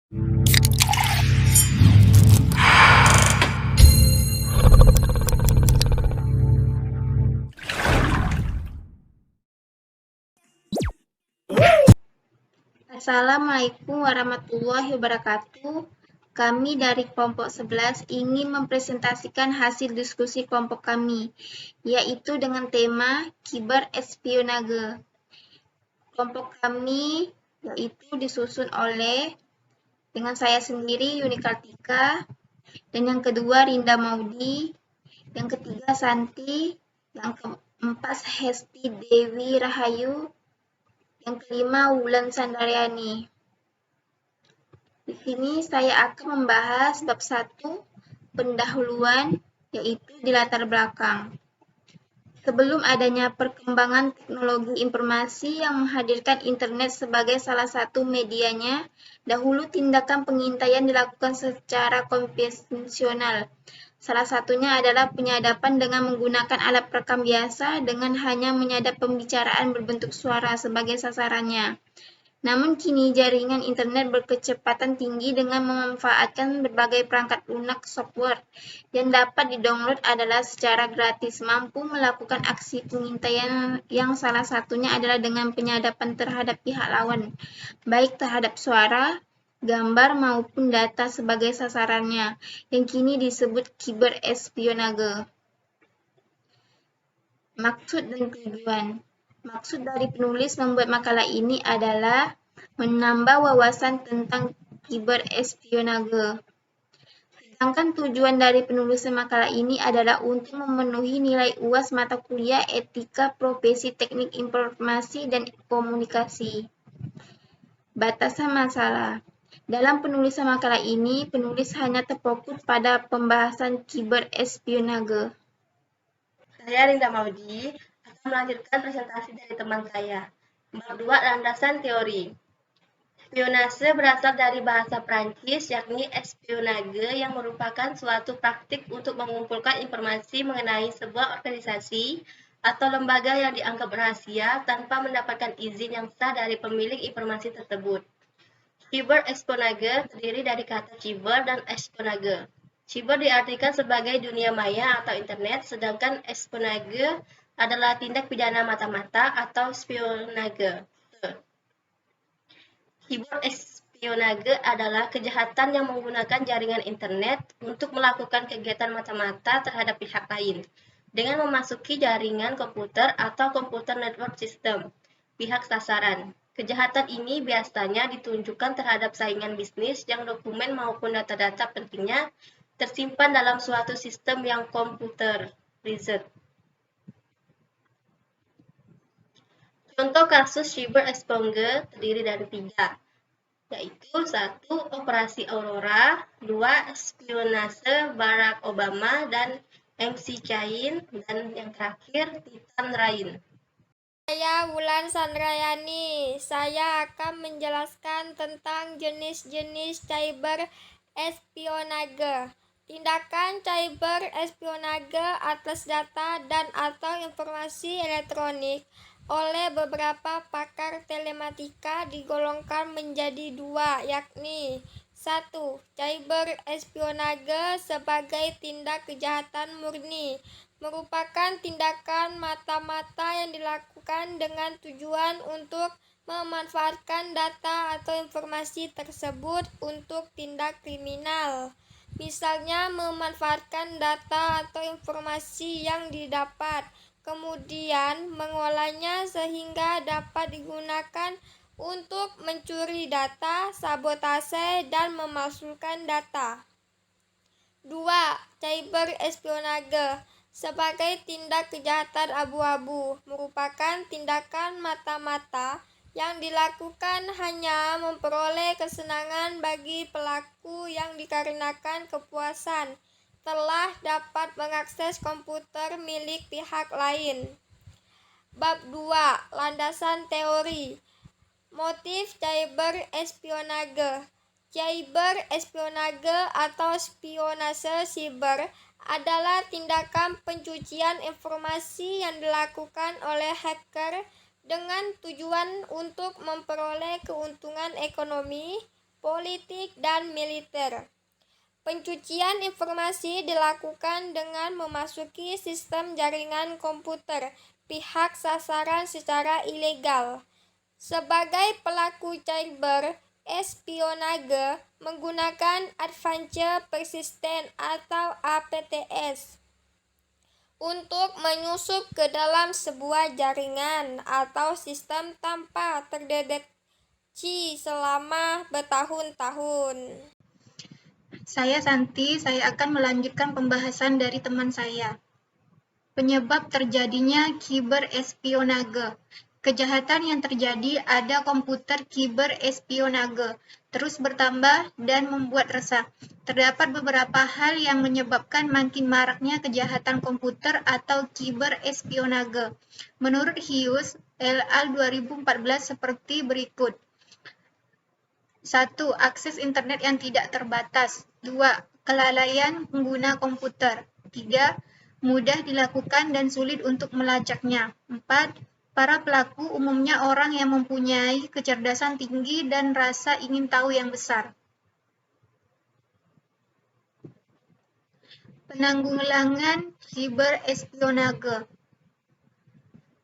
Assalamualaikum warahmatullahi wabarakatuh. Kami dari kelompok 11 ingin mempresentasikan hasil diskusi kelompok kami, yaitu dengan tema kiberespionase. Kelompok kami yaitu disusun oleh dengan saya sendiri Yuni Kartika, dan yang kedua Rinda Maudi, yang ketiga Santi, yang keempat Hesti Dewi Rahayu, yang kelima Wulan Sandaryani. Di sini saya akan membahas bab 1, pendahuluan, yaitu di latar belakang. Sebelum adanya perkembangan teknologi informasi yang menghadirkan internet sebagai salah satu medianya, dahulu tindakan pengintaian dilakukan secara konvensional. Salah satunya adalah penyadapan dengan menggunakan alat perekam biasa dengan hanya menyadap pembicaraan berbentuk suara sebagai sasarannya. Namun kini jaringan internet berkecepatan tinggi dengan memanfaatkan berbagai perangkat lunak software yang dapat didownload adalah secara gratis mampu melakukan aksi pengintaian yang salah satunya adalah dengan penyadapan terhadap pihak lawan, baik terhadap suara, gambar maupun data sebagai sasarannya, yang kini disebut kiberespionase. Maksud dan tujuan. Maksud dari penulis membuat makalah ini adalah menambah wawasan tentang kiberespionase. Sedangkan tujuan dari penulisan makalah ini adalah untuk memenuhi nilai UAS mata kuliah Etika Profesi Teknik Informasi dan Komunikasi. Batasan masalah. Dalam penulisan makalah ini, penulis hanya terfokus pada pembahasan kiberespionase. Saya Rinda Maudi akan melanjutkan presentasi dari teman saya. Bab 2, landasan teori. Spionase berasal dari bahasa Prancis, yakni espionage, yang merupakan suatu praktik untuk mengumpulkan informasi mengenai sebuah organisasi atau lembaga yang dianggap rahasia tanpa mendapatkan izin yang sah dari pemilik informasi tersebut. Cyberespionage terdiri dari kata cyber dan espionage. Cyber diartikan sebagai dunia maya atau internet, sedangkan espionage adalah tindak pidana mata-mata atau spionage. Cyberespionage adalah kejahatan yang menggunakan jaringan internet untuk melakukan kegiatan mata-mata terhadap pihak lain dengan memasuki jaringan komputer atau komputer network system pihak sasaran. Kejahatan ini biasanya ditunjukkan terhadap saingan bisnis yang dokumen maupun data-data pentingnya tersimpan dalam suatu sistem yang computerized. Contoh kasus cyberespionage terdiri dari 3, yaitu 1. Operasi Aurora, 2. Spionase Barack Obama dan MC Chain, dan yang terakhir Titan Rain. Saya Wulan Sandrayani. Saya akan menjelaskan tentang jenis-jenis cyber espionage. Tindakan cyber espionage atas data dan atau informasi elektronik oleh beberapa pakar telematika digolongkan menjadi 2, yakni 1. Cyber espionage sebagai tindak kejahatan murni merupakan tindakan mata-mata yang dilakukan dengan tujuan untuk memanfaatkan data atau informasi tersebut untuk tindak kriminal. Misalnya memanfaatkan data atau informasi yang didapat, kemudian mengolahnya sehingga dapat digunakan untuk mencuri data, sabotase, dan memalsukan data. 2. Cyber espionage sebagai tindak kejahatan abu-abu merupakan tindakan mata-mata yang dilakukan hanya memperoleh kesenangan bagi pelaku yang dikarenakan kepuasan telah dapat mengakses komputer milik pihak lain. Bab 2, landasan teori. Motif cyber espionage. Cyber espionage atau spionase siber adalah tindakan pencucian informasi yang dilakukan oleh hacker dengan tujuan untuk memperoleh keuntungan ekonomi, politik, dan militer. Pencucian informasi dilakukan dengan memasuki sistem jaringan komputer pihak sasaran secara ilegal. Sebagai pelaku cyber espionage menggunakan Advanced Persistent atau APTS untuk menyusup ke dalam sebuah jaringan atau sistem tanpa terdeteksi selama bertahun-tahun. Saya Santi, saya akan melanjutkan pembahasan dari teman saya. Penyebab terjadinya kiberespionage. Kejahatan yang terjadi ada komputer kiberespionage terus bertambah dan membuat resah. Terdapat beberapa hal yang menyebabkan makin maraknya kejahatan komputer atau kiberespionage. Menurut Hughes et al. 2014 seperti berikut. 1. Akses internet yang tidak terbatas. 2. Kelalaian pengguna komputer. 3. Mudah dilakukan dan sulit untuk melacaknya. 4. Para pelaku umumnya orang yang mempunyai kecerdasan tinggi dan rasa ingin tahu yang besar. Penanggulangan kiberespionage.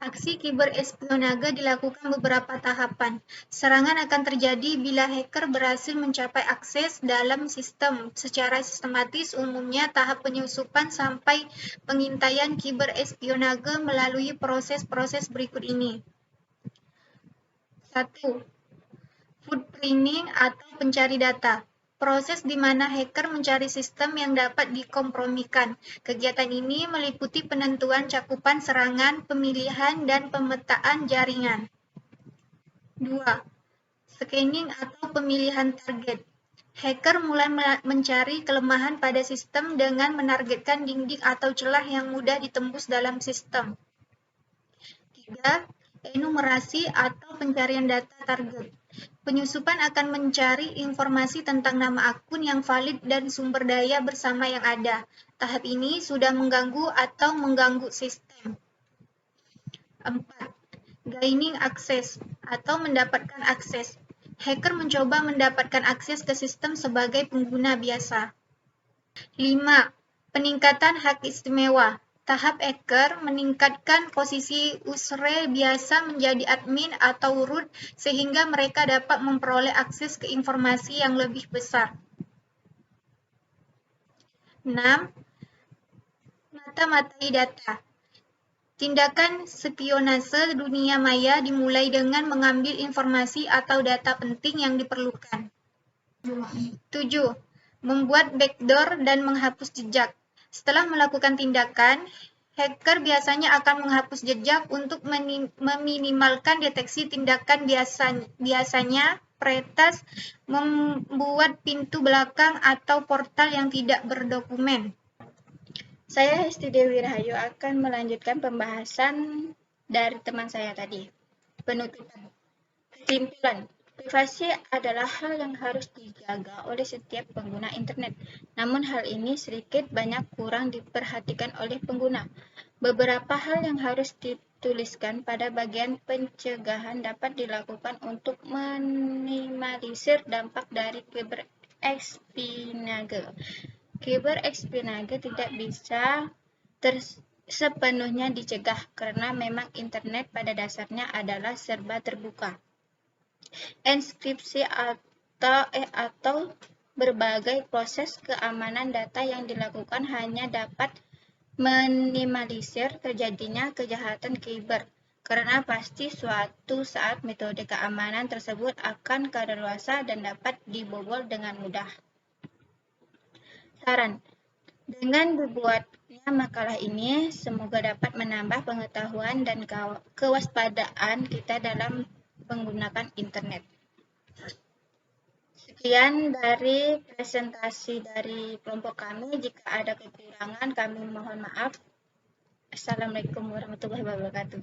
Aksi kiberespionage dilakukan beberapa tahapan. Serangan akan terjadi bila hacker berhasil mencapai akses dalam sistem secara sistematis, umumnya tahap penyusupan sampai pengintaian kiberespionage melalui proses-proses berikut ini. 1. Footprinting atau pencari data. Proses di mana hacker mencari sistem yang dapat dikompromikan. Kegiatan ini meliputi penentuan cakupan serangan, pemilihan, dan pemetaan jaringan. 2. Scanning atau pemilihan target. Hacker mulai mencari kelemahan pada sistem dengan menargetkan dinding atau celah yang mudah ditembus dalam sistem. 3. Enumerasi atau pencarian data target. Penyusupan akan mencari informasi tentang nama akun yang valid dan sumber daya bersama yang ada. Tahap ini sudah mengganggu atau mengganggu sistem. 4. Gaining access atau mendapatkan akses. Hacker mencoba mendapatkan akses ke sistem sebagai pengguna biasa. 5. Peningkatan hak istimewa. Tahap hacker meningkatkan posisi user biasa menjadi admin atau root sehingga mereka dapat memperoleh akses ke informasi yang lebih besar. 6. Mata-matai data. Tindakan spionase dunia maya dimulai dengan mengambil informasi atau data penting yang diperlukan. 7. Membuat backdoor dan menghapus jejak. Setelah melakukan tindakan, hacker biasanya akan menghapus jejak untuk meminimalkan deteksi tindakan biasanya peretas membuat pintu belakang atau portal yang tidak berdokumen. Saya Hesti Dewi Rahayu akan melanjutkan pembahasan dari teman saya tadi. Penutupan. Kesimpulan. Privasi adalah hal yang harus dijaga oleh setiap pengguna internet. Namun hal ini sedikit banyak kurang diperhatikan oleh pengguna. Beberapa hal yang harus dituliskan pada bagian pencegahan dapat dilakukan untuk meminimalisir dampak dari kiberespionage. Kiberespionage tidak bisa sepenuhnya dicegah karena memang internet pada dasarnya adalah serba terbuka. Enskripsi atau berbagai proses keamanan data yang dilakukan hanya dapat minimalisir terjadinya kejahatan kiber, karena pasti suatu saat metode keamanan tersebut akan kadaluarsa dan dapat dibobol dengan mudah. Saran. Dengan dibuatnya makalah ini, semoga dapat menambah pengetahuan dan kewaspadaan kita dalam menggunakan internet. Sekian dari presentasi dari kelompok kami. Jika ada kekurangan, kami mohon maaf. Assalamualaikum warahmatullahi wabarakatuh.